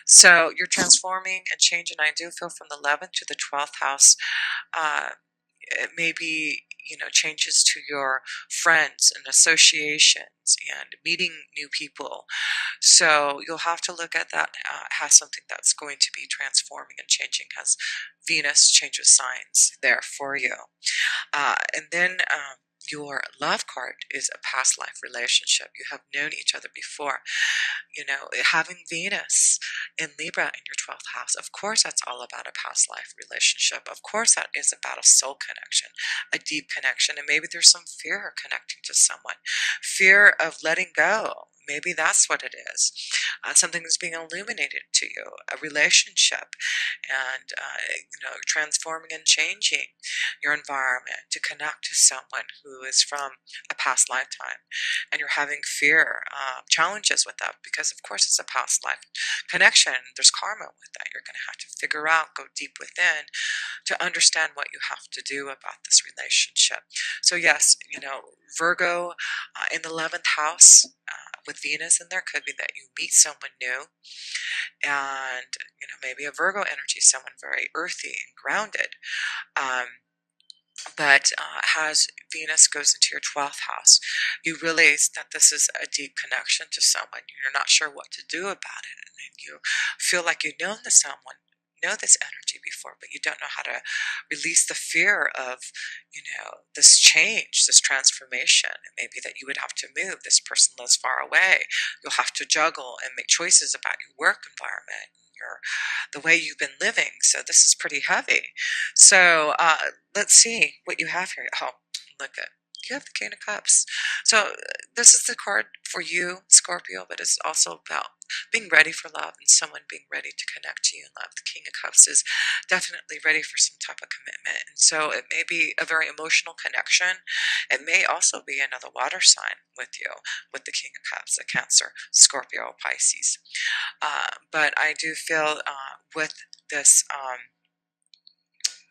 So you're transforming and changing. I do feel from the 11th to the 12th house. Uh, it may be, changes to your friends and associations and meeting new people. So you'll have to look at that as something that's going to be transforming and changing, as Venus changes signs there for you. And then your love card is a past life relationship. You have known each other before. Having Venus in Libra in your 12th house, of course, that's all about a past life relationship. Of course, that is about a soul connection, a deep connection. And maybe there's some fear connecting to someone, fear of letting go. Maybe that's what it is. Something is being illuminated to you, a relationship, and transforming and changing your environment to connect to someone who is from a past lifetime, and you're having fear, challenges with that, because of course it's a past life connection. There's karma with that. You're going to have to figure out, go deep within to understand what you have to do about this relationship. So yes, Virgo in the 11th house with Venus in there could be that you meet someone new, and maybe a Virgo energy, someone very earthy and grounded. But as Venus goes into your 12th house, you realize that this is a deep connection to someone. You're not sure what to do about it, and then you feel like you know this energy before, but you don't know how to release the fear of, this change, this transformation. And maybe that you would have to move. This person lives far away. You'll have to juggle and make choices about your work environment, the way you've been living. So this is pretty heavy. So let's see what you have here. Oh, look at, you have the King of Cups. So this is the card for you, Scorpio, but it's also about being ready for love and someone being ready to connect to you in love. The King of Cups is definitely ready for some type of commitment. And so it may be a very emotional connection. It may also be another water sign with you, with the King of Cups, a Cancer, Scorpio, Pisces. But I do feel with this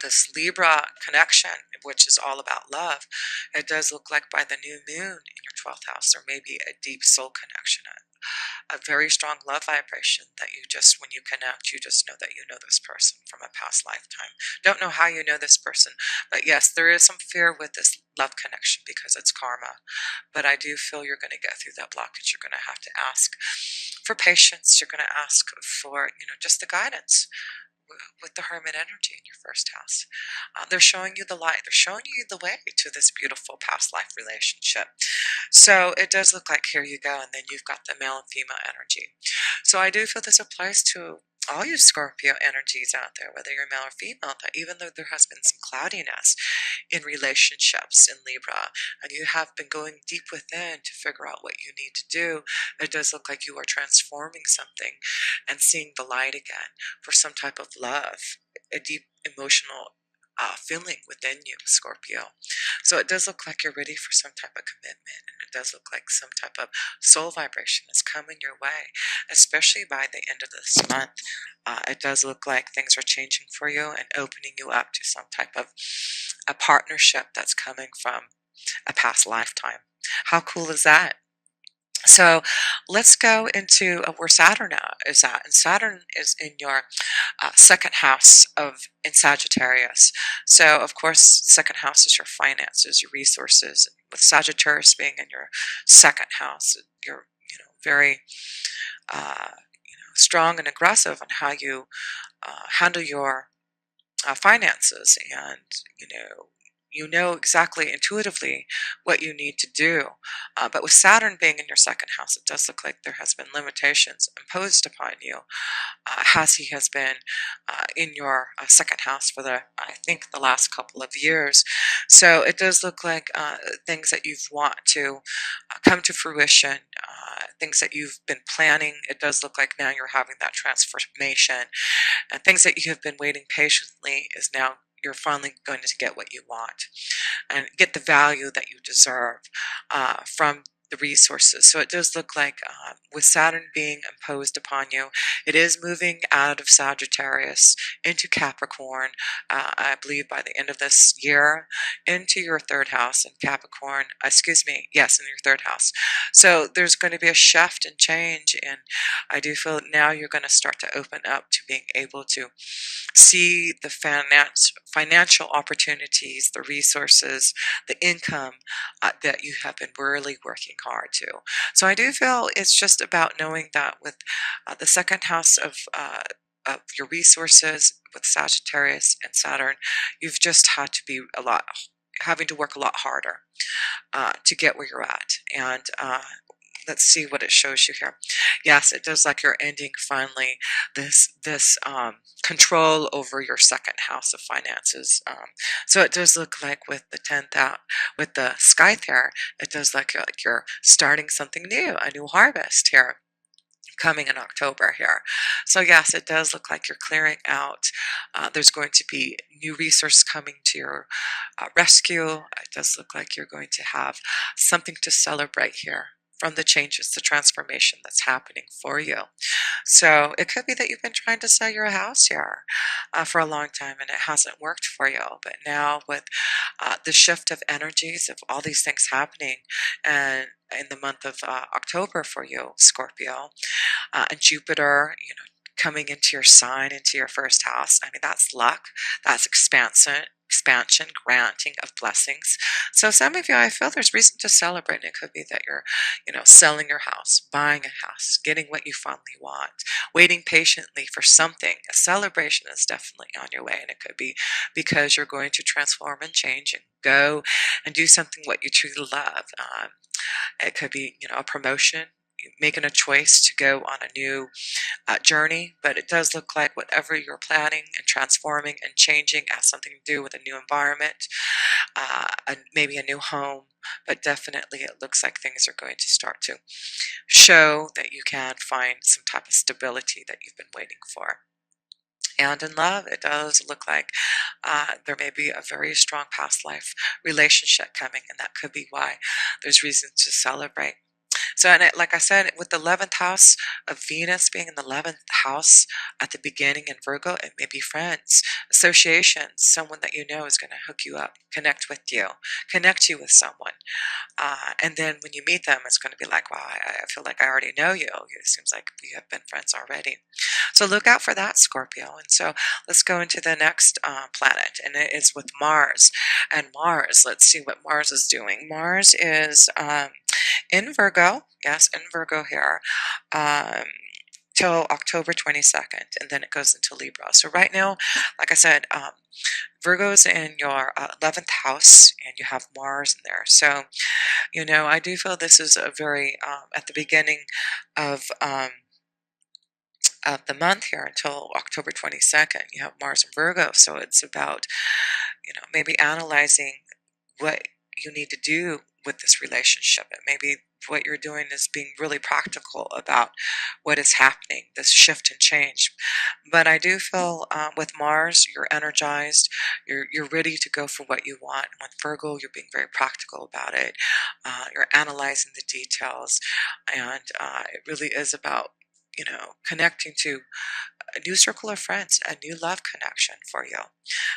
this Libra connection, which is all about love, it does look like by the new moon in your 12th house, there may be a deep soul connection, a very strong love vibration that you just, when you connect, you just know that you know this person from a past lifetime. Don't know how you know this person, but yes, there is some fear with this love connection because it's karma. But I do feel you're going to get through that blockage. You're going to have to ask for patience. You're going to ask for, just the guidance with the Hermit energy in your first house. They're showing you the light. They're showing you the way to this beautiful past life relationship. So it does look like, here you go, and then you've got the male and female energy. So I do feel this applies to all you Scorpio energies out there, whether you're male or female, that even though there has been some cloudiness in relationships in Libra, and you have been going deep within to figure out what you need to do, it does look like you are transforming something and seeing the light again for some type of love, a deep emotional feeling within you, Scorpio. So it does look like you're ready for some type of commitment, and it does look like some type of soul vibration is coming your way, especially by the end of this month. It does look like things are changing for you and opening you up to some type of a partnership that's coming from a past lifetime. How cool is that? So let's go into where Saturn is at. And Saturn is in your second house in Sagittarius. So of course, second house is your finances, your resources. And with Sagittarius being in your second house, you're very strong and aggressive on how you handle your finances, and you know exactly intuitively what you need to do. But with Saturn being in your second house, it does look like there has been limitations imposed upon you, as he has been in your second house for I think the last couple of years. So it does look like things that you've want to come to fruition, things that you've been planning. It does look like now you're having that transformation, and things that you have been waiting patiently is now you're finally going to get what you want and get the value that you deserve from the resources. So it does look like with Saturn being imposed upon you, it is moving out of Sagittarius into Capricorn, I believe by the end of this year, into your third house in Capricorn, excuse me, yes, in your third house. So there's going to be a shift and change, and I do feel now you're going to start to open up to being able to see the financial opportunities, the resources, the income that you have been really working hard to. So I do feel it's just about knowing that with the second house of your resources with Sagittarius and Saturn, you've just had to be having to work a lot harder to get where you're at. And let's see what it shows you here. Yes, it does like you're ending finally this control over your second house of finances. So it does look like with the 10th out, with the sky there, it does like you're starting something new, a new harvest here coming in October here. So yes, it does look like you're clearing out. There's going to be new resources coming to your rescue. It does look like you're going to have something to celebrate here from the changes, the transformation that's happening for you. So it could be that you've been trying to sell your house here for a long time and it hasn't worked for you. But now with the shift of energies of all these things happening and in the month of October for you, Scorpio, and Jupiter, coming into your sign, into your first house. I mean, that's luck, that's expansion, granting of blessings. So some of you, I feel there's reason to celebrate. And it could be that you're, selling your house, buying a house, getting what you finally want, waiting patiently for something. A celebration is definitely on your way, and it could be because you're going to transform and change and go and do something what you truly love. It could be, a promotion, making a choice to go on a new journey, but it does look like whatever you're planning and transforming and changing has something to do with a new environment, maybe a new home, but definitely it looks like things are going to start to show that you can find some type of stability that you've been waiting for. And in love, it does look like there may be a very strong past life relationship coming, and that could be why there's reason to celebrate. So, and like I said, with the 11th house of Venus being in the 11th house at the beginning in Virgo, it may be friends, associations, someone that you know is going to hook you up, connect you with someone. And then when you meet them, it's going to be like, wow, I feel like I already know you. It seems like we have been friends already. So look out for that, Scorpio. And so let's go into the next planet, and it is with Mars. And Mars, let's see what Mars is doing. Mars is in Virgo, yes, in Virgo here, till October 22nd, and then it goes into Libra. So right now, like I said, Virgo's in your 11th house, and you have Mars in there. So, I do feel this is a very, at the beginning of the month here until October 22nd, you have Mars in Virgo. So it's about, maybe analyzing what you need to do with this relationship. And maybe what you're doing is being really practical about what is happening, this shift and change. But I do feel with Mars, you're energized, you're ready to go for what you want. And with Virgo, you're being very practical about it. You're analyzing the details, and it really is about connecting to a new circle of friends, a new love connection for you.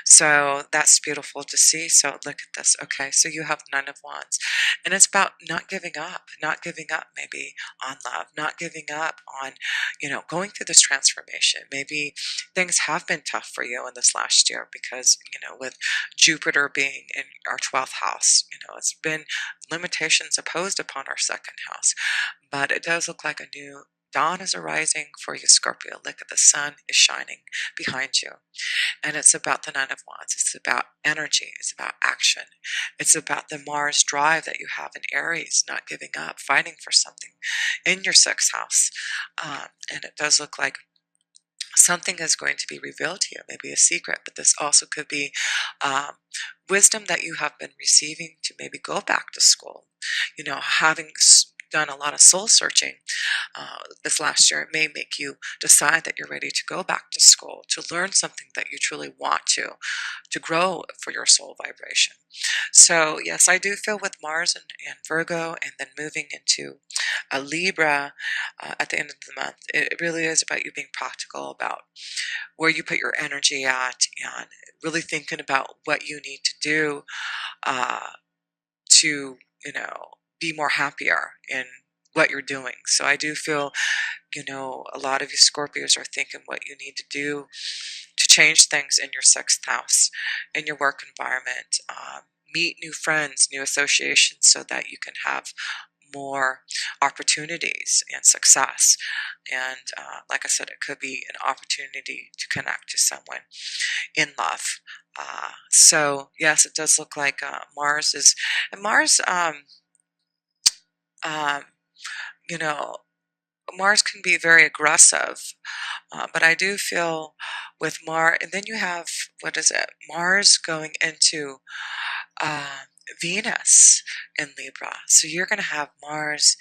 So that's beautiful to see. So look at this. Okay, so you have Nine of Wands, and it's about not giving up maybe on love, not giving up on, going through this transformation. Maybe things have been tough for you in this last year because, with Jupiter being in our 12th house, it's been limitations imposed upon our second house, but it does look like a new dawn is arising for you, Scorpio. Look at the sun is shining behind you. And it's about the Nine of Wands. It's about energy. It's about action. It's about the Mars drive that you have in Aries, not giving up, fighting for something in your sixth house. And it does look like something is going to be revealed to you, maybe a secret, but this also could be wisdom that you have been receiving to maybe go back to school, having done a lot of soul searching this last year, it may make you decide that you're ready to go back to school, to learn something that you truly want to grow for your soul vibration. So, yes, I do feel with Mars and Virgo, and then moving into a Libra at the end of the month, it really is about you being practical about where you put your energy at and really thinking about what you need to do uh, to, be more happier in what you're doing. So I do feel, a lot of you Scorpios are thinking what you need to do to change things in your sixth house, in your work environment. Meet new friends, new associations, so that you can have more opportunities and success. And like I said, it could be an opportunity to connect to someone in love. So yes, it does look like Mars is, and Mars, um, you know, Mars can be very aggressive, but I do feel with Mars, and then you have, what is it? Mars going into uh, Venus in Libra. So you're going to have Mars.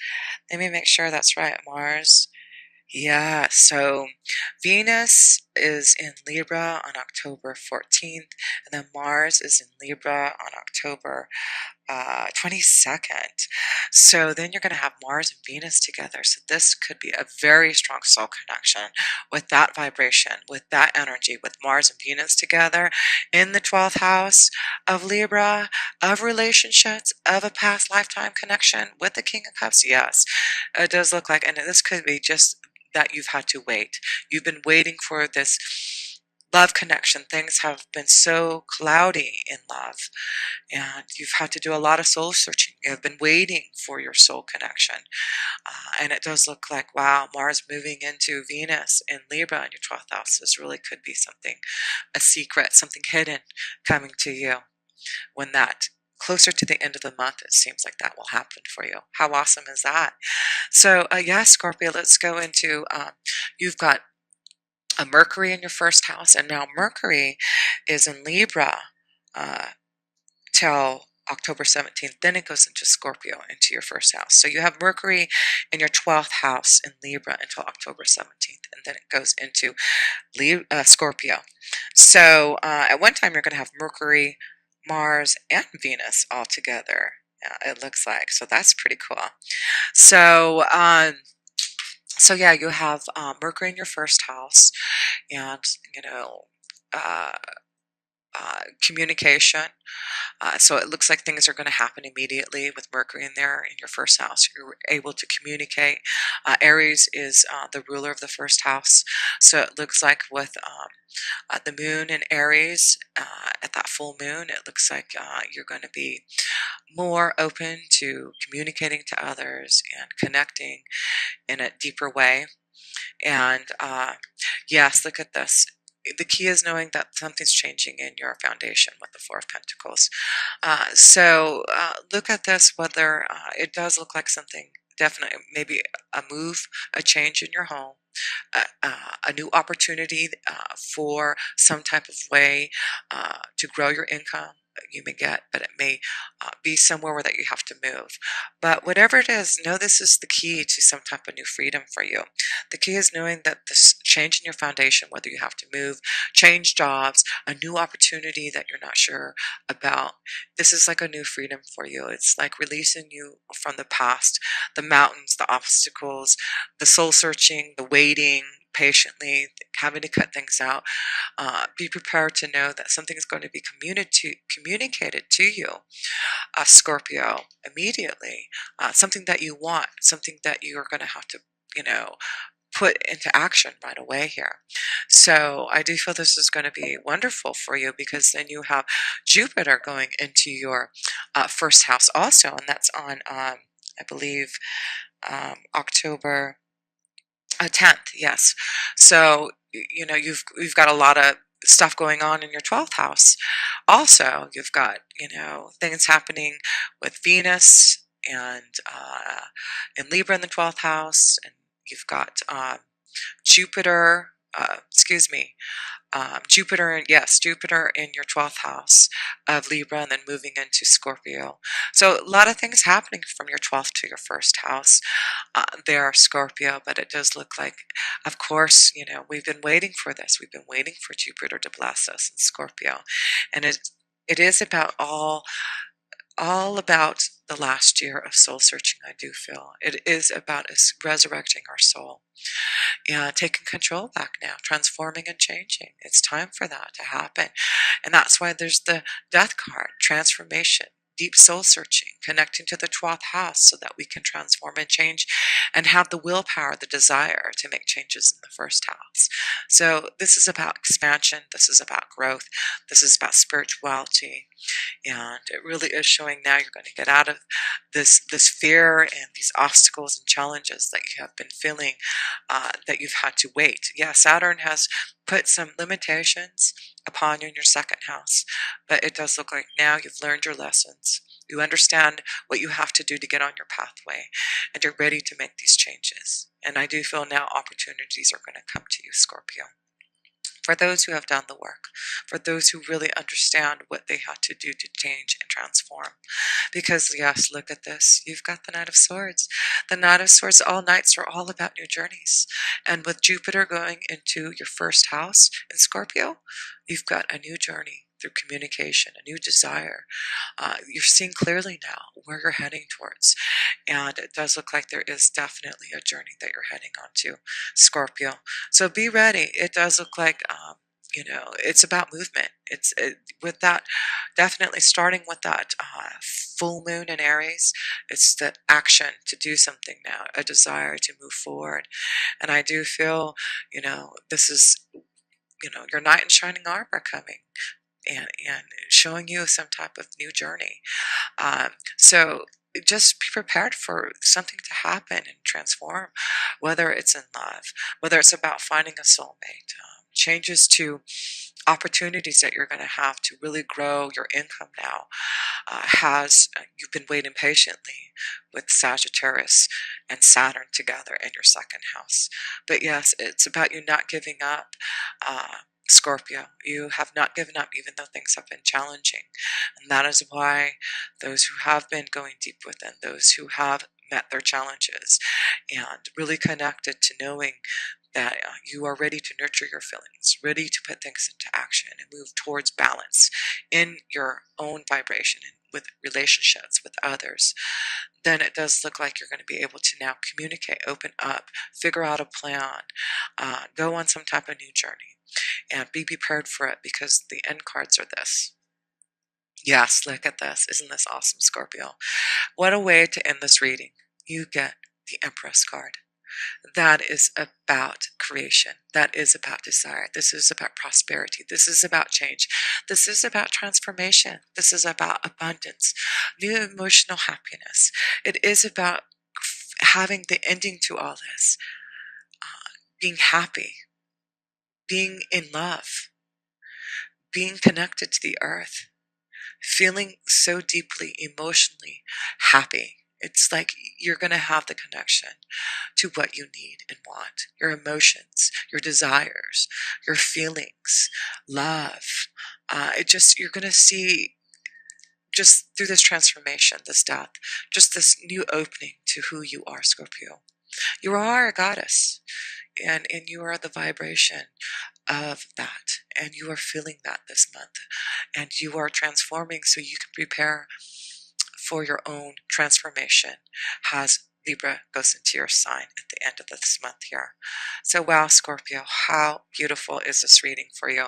Let me make sure that's right. Mars. Yeah, so Venus is in Libra on October 14th, and then Mars is in Libra on October 22nd. So then you're going to have Mars and Venus together. So this could be a very strong soul connection with that vibration, with that energy, with Mars and Venus together in the 12th house of Libra, of relationships, of a past lifetime connection with the King of Cups. Yes, it does look like, and this could be just that you've had to wait. You've been waiting for this love connection. Things have been so cloudy in love, and you've had to do a lot of soul searching. You have been waiting for your soul connection. And it does look like, wow, Mars moving into Venus in Libra in your 12th house. This really could be something, a secret, something hidden coming to you. When that closer to the end of the month, it seems like that will happen for you. How awesome is that? So, yeah, Scorpio, let's go into, you've got a Mercury in your first house, and now Mercury is in Libra uh, till October 17th. Then it goes into Scorpio, into your first house. So you have Mercury in your 12th house in Libra until October 17th, and then it goes into Scorpio. So at one time, you're going to have Mercury, Mars, and Venus all together. Yeah, it looks like. So that's pretty cool. So, so yeah, you have Mercury in your first house, and uh, communication. So it looks like things are going to happen immediately with Mercury in there in your first house. You're able to communicate. Aries is the ruler of the first house, so it looks like with the moon in Aries at that full moon, it looks like you're going to be more open to communicating to others and connecting in a deeper way. And yes, look at this. The key is knowing that something's changing in your foundation with the Four of Pentacles. So look at this, whether it does look like something, definitely, maybe a move, a change in your home, a new opportunity for some type of way to grow your income. You may get, but it may be somewhere where that you have to move. But whatever it is, know this is the key to some type of new freedom for you. The key is knowing that this change in your foundation, whether you have to move, change jobs, a new opportunity that you're not sure about, this is like a new freedom for you. It's like releasing you from the past, the mountains, the obstacles, the soul searching, the waiting patiently, having to cut things out. Be prepared to know that something is going to be communicated to you, Scorpio, immediately. Something that you want, something that you are going to have to, put into action right away here. So I do feel this is going to be wonderful for you, because then you have Jupiter going into your first house also, and that's on, I believe, October 10th. Yes. So you've got a lot of stuff going on in your 12th house. Also, you've got things happening with Venus and in Libra in the 12th house, and you've got Jupiter excuse me, Jupiter, yes, Jupiter in your 12th house of Libra and then moving into Scorpio. So a lot of things happening from your 12th to your first house. There, Scorpio, but it does look like, of course, we've been waiting for this. We've been waiting for Jupiter to bless us in Scorpio. And it is about all about the last year of soul searching, I do feel. It is about us resurrecting our soul. Yeah, taking control back now, transforming and changing. It's time for that to happen. And that's why there's the death card, transformation, deep soul searching, connecting to the 12th house so that we can transform and change and have the willpower, the desire to make changes in the first house. So this is about expansion. This is about growth. This is about spirituality. And it really is showing now you're going to get out of this fear and these obstacles and challenges that you have been feeling, that you've had to wait. Yeah, Saturn has put some limitations upon you in your second house, but it does look like now you've learned your lessons. You understand what you have to do to get on your pathway, and you're ready to make these changes. And I do feel now opportunities are going to come to you, Scorpio. For those who have done the work, for those who really understand what they had to do to change and transform. Because, yes, look at this. You've got the Knight of Swords. The Knight of Swords, all nights are all about new journeys. And with Jupiter going into your first house in Scorpio, you've got a new journey through communication, a new desire. You're seeing clearly now where you're heading towards. And it does look like there is definitely a journey that you're heading onto, Scorpio. So be ready. It does look like, it's about movement. With that, definitely starting with that full moon in Aries. It's the action to do something now, a desire to move forward. And I do feel, this is, your knight in shining armor coming and showing you some type of new journey. So just be prepared for something to happen and transform, whether it's in love, whether it's about finding a soulmate, changes to opportunities that you're going to have to really grow your income now. You've been waiting patiently with Sagittarius and Saturn together in your second house. But yes, it's about you not giving up. Scorpio, you have not given up even though things have been challenging. And that is why those who have been going deep within, those who have met their challenges and really connected to knowing that you are ready to nurture your feelings, ready to put things into action and move towards balance in your own vibration and with relationships with others, then it does look like you're going to be able to now communicate, open up, figure out a plan, go on some type of new journey, and be prepared for it because the end cards are this. Yes, look at this. Isn't this awesome, Scorpio? What a way to end this reading. You get the Empress card. That is about creation. That is about desire. This is about prosperity. This is about change. This is about transformation. This is about abundance, new emotional happiness. It is about having the ending to all this, being happy, being in love, being connected to the earth, feeling so deeply emotionally happy. It's like you're going to have the connection to what you need and want, your emotions, your desires, your feelings, love. You're going to see just through this transformation, this death, just this new opening to who you are, Scorpio. You are a goddess, and you are the vibration of that, and you are feeling that this month, and you are transforming so you can prepare for your own transformation as Libra goes into your sign at the end of this month here. So wow, Scorpio, how beautiful is this reading for you?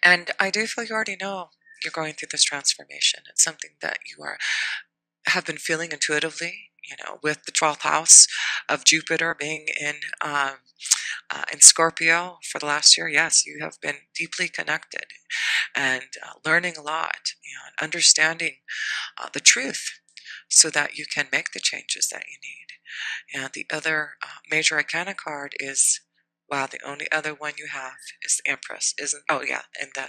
And I do feel you already know you're going through this transformation. It's something that you have been feeling intuitively, with the 12th house of Jupiter being in Scorpio for the last year. Yes, you have been deeply connected and learning a lot and understanding the truth so that you can make the changes that you need. And the other major arcana card is, wow, the only other one you have is the Empress, isn't? Oh yeah, and the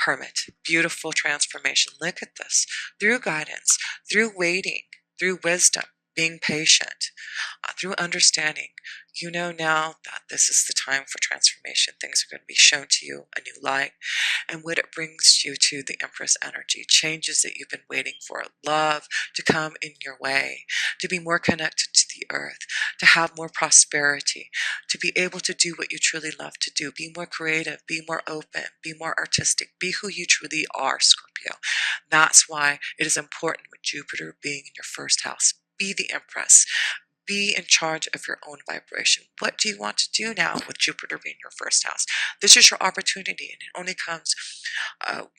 Hermit. Beautiful transformation. Look at this. Through guidance, through waiting, through wisdom, being patient, through understanding. You know now that this is the time for transformation. Things are going to be shown to you a new light. And what it brings you to the Empress energy, changes that you've been waiting for, love to come in your way, to be more connected to the earth, to have more prosperity, to be able to do what you truly love to do, be more creative, be more open, be more artistic, be who you truly are, Scorpio. That's why it is important with Jupiter being in your first house. Be the Empress. Be in charge of your own vibration. What do you want to do now with Jupiter being your first house? This is your opportunity, and it only comes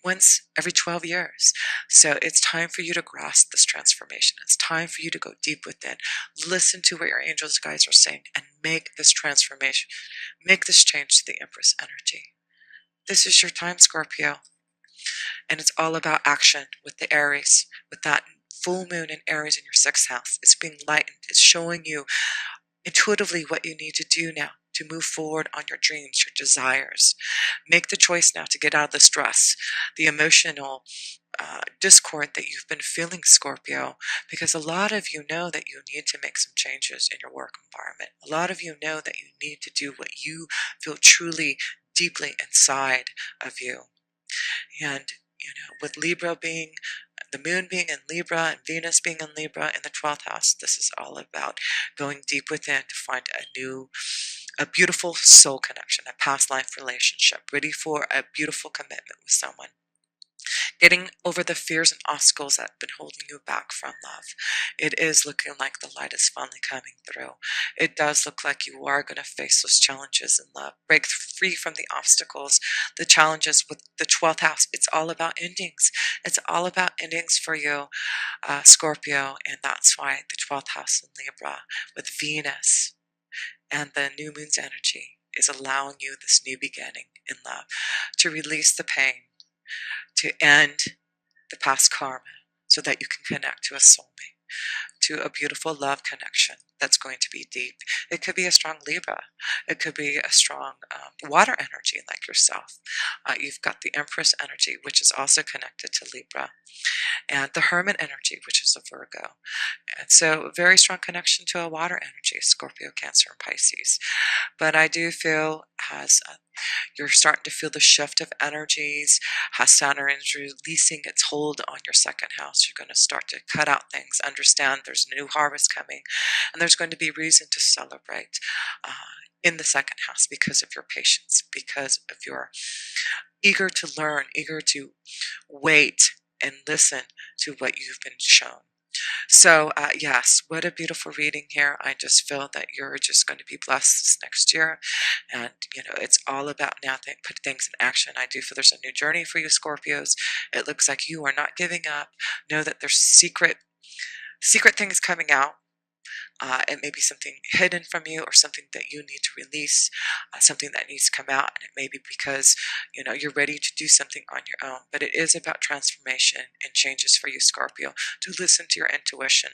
once every 12 years. So it's time for you to grasp this transformation. It's time for you to go deep within, listen to what your angels, guides are saying, and make this transformation, make this change to the Empress energy. This is your time, Scorpio. And it's all about action with the Aries, with that full moon in Aries in your sixth house. It's being lightened. It's showing you intuitively what you need to do now to move forward on your dreams, your desires. Make the choice now to get out of the stress, the emotional discord that you've been feeling, Scorpio, because a lot of you know that you need to make some changes in your work environment. A lot of you know that you need to do what you feel truly, deeply inside of you. And, with Libra being, the moon being in Libra and Venus being in Libra in the 12th house, this is all about going deep within to find a beautiful soul connection, a past life relationship, ready for a beautiful commitment with someone. Getting over the fears and obstacles that have been holding you back from love. It is looking like the light is finally coming through. It does look like you are going to face those challenges in love. Break free from the obstacles, the challenges with the 12th house. It's all about endings. It's all about endings for you, Scorpio. And that's why the 12th house in Libra with Venus and the new moon's energy is allowing you this new beginning in love, to release the pain, to end the past karma, so that you can connect to a soulmate, to a beautiful love connection that's going to be deep. It could be a strong Libra. It could be a strong water energy like yourself. You've got the Empress energy, which is also connected to Libra, and the Hermit energy, which is a Virgo. And so a very strong connection to a water energy, Scorpio, Cancer, and Pisces. But I do feel as you're starting to feel the shift of energies, how Saturn is releasing its hold on your second house. You're going to start to cut out things, understand there's a new harvest coming, and there's going to be reason to celebrate in the second house because of your patience, because of your eager to learn, eager to wait and listen to what you've been shown. So, yes, what a beautiful reading here. I just feel that you're just going to be blessed this next year. And, it's all about now put things in action. I do feel there's a new journey for you, Scorpios. It looks like you are not giving up. Know that there's secret things coming out. It may be something hidden from you or something that you need to release, something that needs to come out. And it may be because, you're ready to do something on your own. But it is about transformation and changes for you, Scorpio, to listen to your intuition.